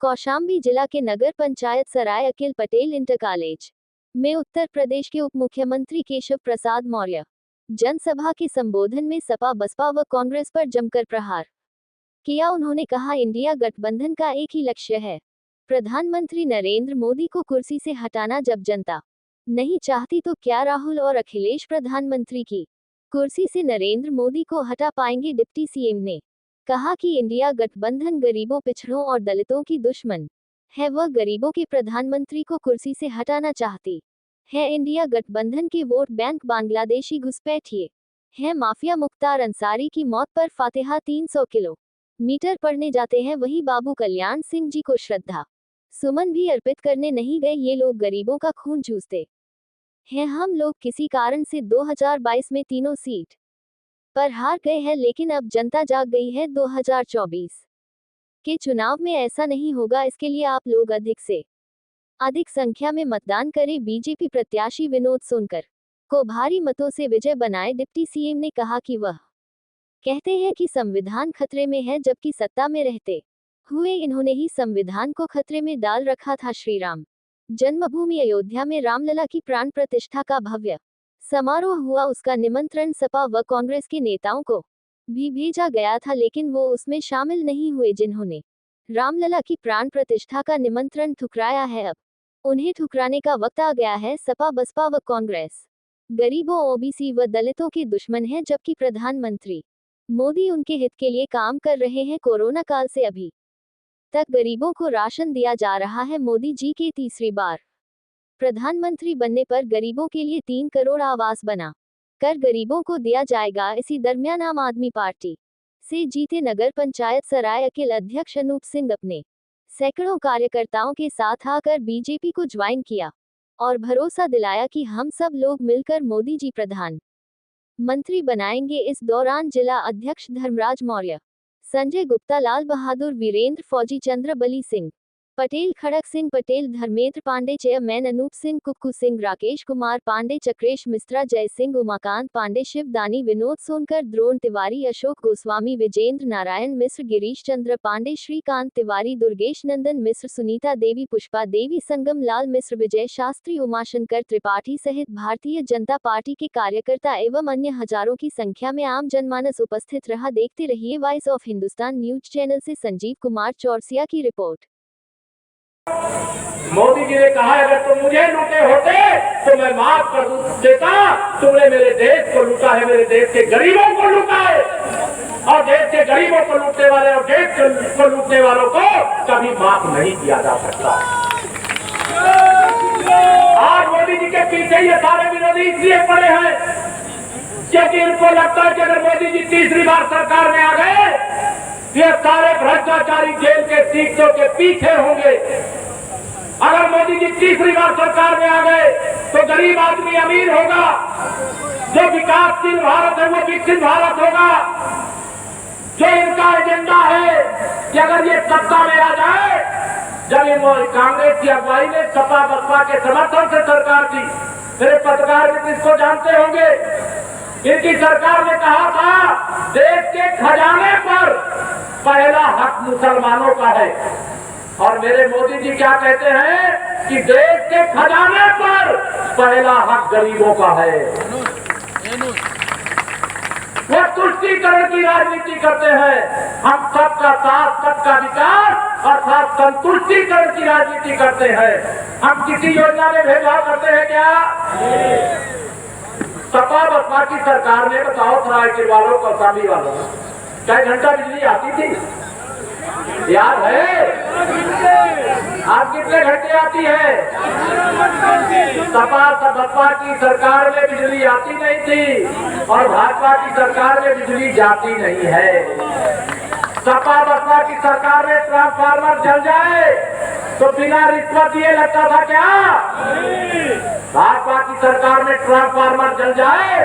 कौशाम्बी जिला के नगर पंचायत सराय Akil Patel inter college में उत्तर प्रदेश के उप मुख्यमंत्री केशव प्रसाद मौर्य जनसभा के संबोधन में सपा बसपा व कांग्रेस पर जमकर प्रहार किया। उन्होंने कहा, इंडिया गठबंधन का एक ही लक्ष्य है, प्रधानमंत्री नरेंद्र मोदी को कुर्सी से हटाना। जब जनता नहीं चाहती तो क्या राहुल और अखिलेश प्रधानमंत्री की कुर्सी से नरेंद्र मोदी को हटा पाएंगे। डिप्टी सीएम ने कहा कि इंडिया गठबंधन गरीबों, पिछड़ों और दलितों की दुश्मन है। वह गरीबों के प्रधानमंत्री को कुर्सी से हटाना चाहती है। इंडिया गठबंधन के वोट बैंक बांग्लादेशी घुसपैठिए हैं। माफिया मुख्तार अंसारी की मौत पर फातिहा 300 किलोमीटर पढ़ने जाते हैं, वहीं बाबू कल्याण सिंह जी को श्रद्धा सुमन भी अर्पित करने नहीं गए। ये लोग गरीबों का खून चूसते हैं। हम लोग किसी कारण से 2022 में तीनों सीट पर हार गए हैं, लेकिन अब जनता जाग गई है। 2024 के चुनाव में ऐसा नहीं होगा। इसके लिए आप लोग अधिक से अधिक संख्या में मतदान करें। बीजेपी प्रत्याशी विनोद सोनकर को भारी मतों से विजय बनाए। डिप्टी सीएम ने कहा कि वह कहते हैं कि संविधान खतरे में है, जबकि सत्ता में रहते हुए इन्होंने ही संविधान को खतरे में डाल रखा था। श्री राम जन्मभूमि अयोध्या में रामलला की प्राण प्रतिष्ठा का भव्य समारोह हुआ। उसका निमंत्रण सपा व कांग्रेस के नेताओं को भी भेजा गया था, लेकिन वो उसमें शामिल नहीं हुए, जिन्होंने रामलला की प्राण प्रतिष्ठा का निमंत्रण ठुकराया है। अब उन्हें ठुकराने का वक्त आ गया है। सपा बसपा व कांग्रेस गरीबों, ओबीसी व दलितों के दुश्मन है, जबकि प्रधानमंत्री मोदी उनके हित के लिए काम कर रहे हैं। कोरोना काल से अभी तक गरीबों को राशन दिया जा रहा है। मोदी जी के तीसरी बार प्रधानमंत्री बनने पर गरीबों के लिए 3 करोड़ आवास बना कर गरीबों को दिया जाएगा। इसी दरमियान आम आदमी पार्टी से जीते नगर पंचायत सराय अकिल अध्यक्ष अनूप सिंह अपने सैकड़ों कार्यकर्ताओं के साथ आकर बीजेपी को ज्वाइन किया और भरोसा दिलाया कि हम सब लोग मिलकर मोदी जी प्रधान मंत्री बनाएंगे। इस दौरान जिला अध्यक्ष धर्मराज मौर्य, संजय गुप्ता, लाल बहादुर, वीरेंद्र, फौजी चंद्र, बली सिंह पटेल, खड़क सिंह पटेल, धर्मेंद्र पांडे, चेयरमैन अनूप सिंह, कुक्कू सिंह, राकेश कुमार पांडे, चक्रेश मिश्रा, जय सिंह, उमाकांत पांडे, शिवदानी, विनोद सोनकर, द्रोण तिवारी, अशोक गोस्वामी, विजेंद्र नारायण मिश्र, गिरीश चंद्र पांडे, श्रीकांत तिवारी, दुर्गेश नंदन मिश्र, सुनीता देवी, पुष्पा देवी, संगम लाल मिश्र, विजय शास्त्री, उमाशंकर त्रिपाठी सहित भारतीय जनता पार्टी के कार्यकर्ता एवं अन्य हजारों की संख्या में आम जनमानस उपस्थित रहा। देखते रहिए voice of Hindustan news channel से संजीव कुमार चौरसिया की रिपोर्ट। मोदी जी ने कहा, अगर तुम मुझे लूटे होते तो मैं माफ कर देता। तुमने मेरे देश को लूटा है, मेरे देश के गरीबों को लूटा है, और देश के गरीबों को लूटने वाले और देश को लूटने वालों को कभी माफ नहीं किया जा सकता। आज मोदी जी के पीछे ये सारे विरोधी इसलिए पड़े हैं क्योंकि इनको लगता है कि अगर मोदी जी तीसरी बार सरकार में आ गए, ये सारे भ्रष्टाचारी जेल के सीटों के पीछे होंगे। अगर मोदी जी तीसरी बार सरकार में आ गए तो गरीब आदमी अमीर होगा, जो विकासशील भारत है वो विकसित भारत होगा। जो इनका एजेंडा है कि अगर ये सत्ता में आ जाए, जब इन कांग्रेस की अगुवाई ने सपा बसपा के समर्थन से सरकार की, मेरे पत्रकार भी इसको जानते होंगे, इनकी सरकार ने कहा था देश के खजाने पर पहला हक मुसलमानों का है, और मेरे मोदी जी क्या कहते हैं कि देश के खजाने पर पहला हक गरीबों का है। वो तुष्टीकरण की राजनीति करते हैं। हम सबका साथ, सबका विकास और साथ संतुष्टीकरण की राजनीति करते हैं। हम किसी योजना में भेदभाव करते हैं क्या? सपा बसपा की सरकार ने, बताओ सरायकेल वालों, कौशाम्बी वालों, कई घंटा बिजली आती थी, याद है? आज कितने घंटे आती है? सपा बसपा की सरकार में बिजली आती नहीं थी और भाजपा की सरकार में बिजली जाती नहीं है। सपा बसपा की सरकार में ट्रांसफार्मर जल जाए तो बिना रिश्वत दिए लगता था क्या? भाजपा की सरकार में ट्रांसफार्मर जल जाए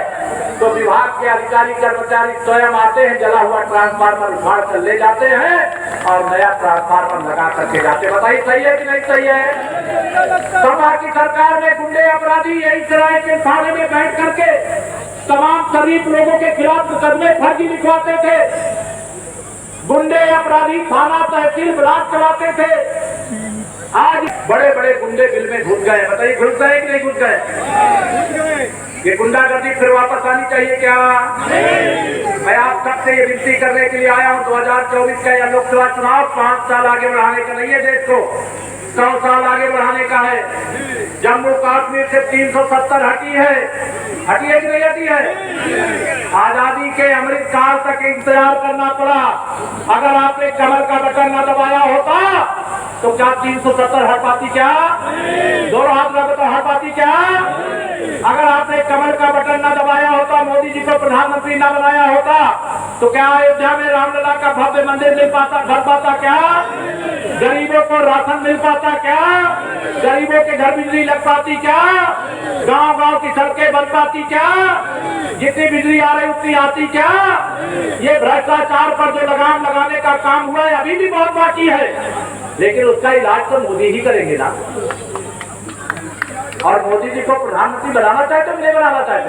तो विभाग के अधिकारी कर्मचारी स्वयं आते हैं, जला हुआ ट्रांसफार्मर उखाड़ कर ले जाते हैं और नया ट्रांसफार्मर लगा करके जाते। बताइए सही है कि नहीं सही है? सपा की सरकार में गुंडे अपराधी यही सरायकेल थाने में बैठ करके तमाम शरीफ लोगों के खिलाफ मुकदमे फर्जी लिखवाते थे। गुंडे अपराधी थाना, तहसील, ब्लॉक चलाते थे। आज बड़े बड़े गुंडे बिल में घुस गए, बताइए घुस गए कि नहीं घुस गए? ये गुंडागर्दी फिर वापस आनी चाहिए क्या? मैं आप सबसे ये विनती करने के लिए आया हूँ, 2024 का यह लोकसभा चुनाव 5 साल आगे बढ़ाने का नहीं है, देश को 100 साल आगे बढ़ाने का है। जम्मू कश्मीर से 370 हटी है कि नहीं हटी है? आजादी के अमृत काल तक इंतजार करना पड़ा। अगर आपने कमर का बटन न दबाया होता तो क्या 370 हट पाती क्या? दोनों हाथ में बताओ, हट पाती क्या? अगर आपने कमर का बटन न दबाया होता, मोदी जी को प्रधानमंत्री न बनाया होता, तो क्या अयोध्या में रामलला का भव्य मंदिर मिल पाता, भर पाता क्या? गरीबों को राशन मिल पाता क्या? गरीबों के घर बिजली लग पाती क्या? गांव गांव की सड़कें बन पाती क्या? जितनी बिजली आ रही उतनी आती क्या? ये भ्रष्टाचार पर जो लगाम लगाने का काम हुआ है अभी भी बहुत बाकी है, लेकिन उसका इलाज तो मोदी ही करेंगे ना। और मोदी जी को प्रधानमंत्री बनाना चाहते हो नहीं बनाना चाहते?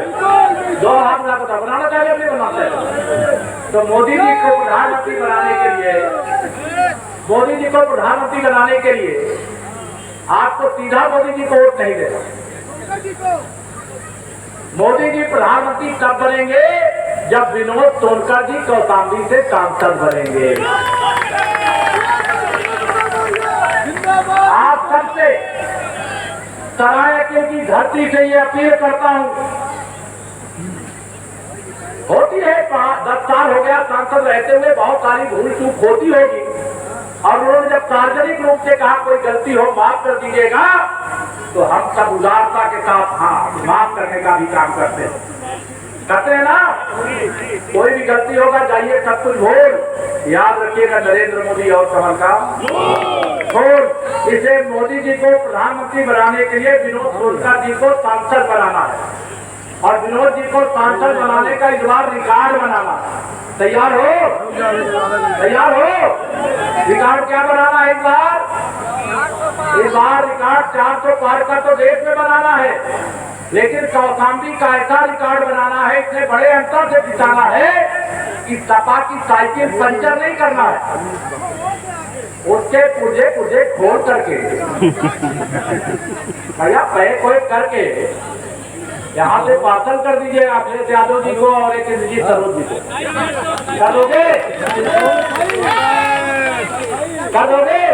दो हाथ में बता, बनाना चाहते हो नहीं बनाना चाहते? तो मोदी जी को प्रधानमंत्री बनाने के लिए, मोदी जी को प्रधानमंत्री बनाने के लिए आपको सीधा मोदी जी को वोट नहीं देना। मोदी जी प्रधानमंत्री तब बनेंगे जब विनोद सोनकर जी कौशाम्बी से सांसद बनेंगे। आप सबसे सराय की धरती से ये अपील करता हूं, होती है 10 साल हो गया सांसद रहते हुए, बहुत सारी भूल चूक होती होगी, और उन्होंने जब सार्वजनिक रूप से कहा कोई गलती हो माफ कर दीजिएगा, तो हम सब उदारता के साथ हाँ माफ करने का भी काम करते हैं ना। कोई भी गलती होगा जाइए सब कुछ भूल, याद रखिएगा नरेंद्र मोदी और कमल का छोड़। इसे मोदी जी को प्रधानमंत्री बनाने के लिए विनोद सोनकर जी को सांसद बनाना है, और विनोद जी को सांसद बनाने का इस बार रिकॉर्ड बनाना है। तैयार हो? तैयार हो? रिकॉर्ड क्या बनाना है इस बार रिकॉर्ड 400 पार का तो देश में बनाना है, लेकिन कौशाम्बी का ऐसा रिकॉर्ड बनाना है, इतने बड़े अंतर से जिताना है कि सपा की साइकिल पंचर नहीं करना है, उसके पुर्जे खोल करके भैया पैक करके यहाँ से पार्सल कर दीजिएगा अखिलेश यादव जी को और एक इंद्रजीत सरोज जी को। कर दोगे? कर दोगे?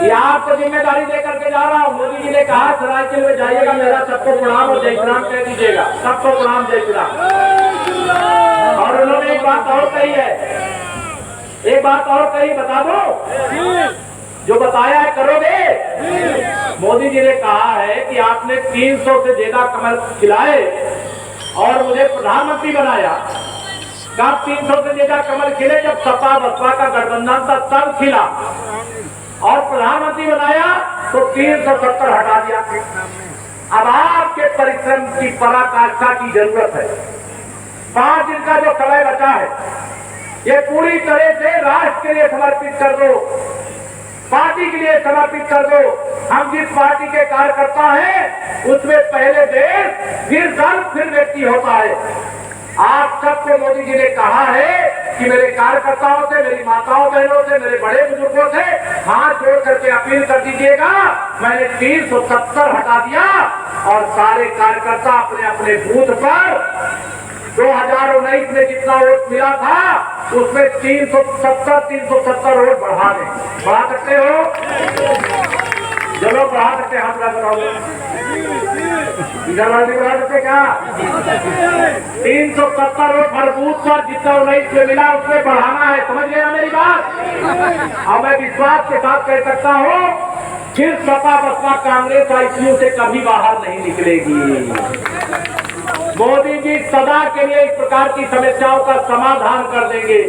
ये आपको जिम्मेदारी दे करके जा रहा हूँ। मोदी जी ने कहा सरायकेल में जाइएगा, मेरा सबको प्रणाम और जय श्रीराम कह दीजिएगा, सबको प्रणाम जय श्रीराम। और उन्होंने एक बात और कही है, एक बात और कही, बता दो जो बताया है करोगे? मोदी जी ने कहा है कि आपने 300 से ज्यादा कमल खिलाए और मुझे प्रधानमंत्री बनाया। कब 300 से ज्यादा कमल खिले? जब सपा बसपा का गठबंधन था तब खिला, और प्रधानमंत्री बनाया तो 370 हटा दिया। अब आपके परिश्रम की पराकाष्ठा की जरूरत है। 5 दिन का जो समय बचा है ये पूरी तरह से राष्ट्र के लिए समर्पित कर दो, पार्टी के लिए समर्पित कर दो। हम जिस पार्टी के कार्यकर्ता हैं उसमें पहले देश, फिर दल, फिर व्यक्ति होता है। आप सबको मोदी जी ने कहा है कि मेरे कार्यकर्ताओं से, मेरी माताओं बहनों से, मेरे बड़े बुजुर्गों से हाथ जोड़ करके अपील कर दीजिएगा, मैंने 370 हटा दिया और सारे कार्यकर्ता अपने अपने बूथ पर 2019 में जितना वोट मिला था उसमें 370 वोट बढ़ा दें। बढ़ा सकते हो? जो लोग बढ़ा सकते हाथ बताओ, इधर वाले बढ़ा सकते क्या? 370 वोट हर बूथ पर जितना 19 में मिला उसमें बढ़ाना है। समझ गए ना मेरी बात? और मैं विश्वास के साथ कह सकता हूँ फिर सपा बसपा कांग्रेस आईसीयू से कभी बाहर नहीं निकलेगी। मोदी जी सदा के लिए इस प्रकार की समस्याओं का समाधान कर देंगे।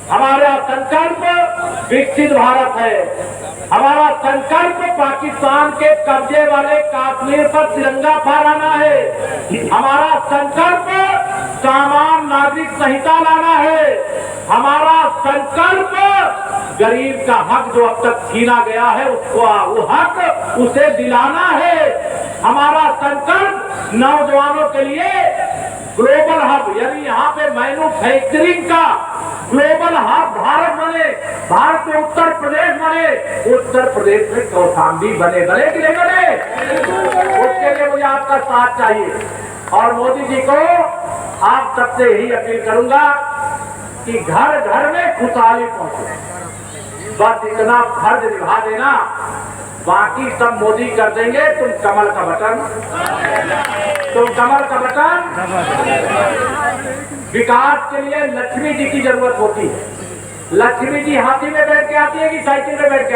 हमारा संकल्प विकसित भारत है, हमारा संकल्प पाकिस्तान के कब्जे वाले कश्मीर पर तिरंगा फहराना है, हमारा संकल्प सामान्य नागरिक संहिता लाना है, हमारा संकल्प गरीब का हक जो अब तक छीना गया है उसको वो हक उसे दिलाना है, हमारा संकल्प नौजवानों के लिए ग्लोबल हब यानी यहाँ पे मैन्युफैक्चरिंग का ग्लोबल हब भारत बने, भारत में उत्तर प्रदेश बने, उत्तर प्रदेश में कौशाम्बी बने कि नहीं बने? उसके लिए मुझे आपका साथ चाहिए। और मोदी जी को आप सबसे ही अपील करूंगा कि घर घर में खुशहाली पहुंचे, बस इतना फर्ज निभा देना, बाकी सब मोदी कर देंगे। तुम कमल का बटन विकास के लिए लक्ष्मी जी की जरूरत होती है। लक्ष्मी जी हाथी में बैठ के आती है कि साइकिल में बैठ के?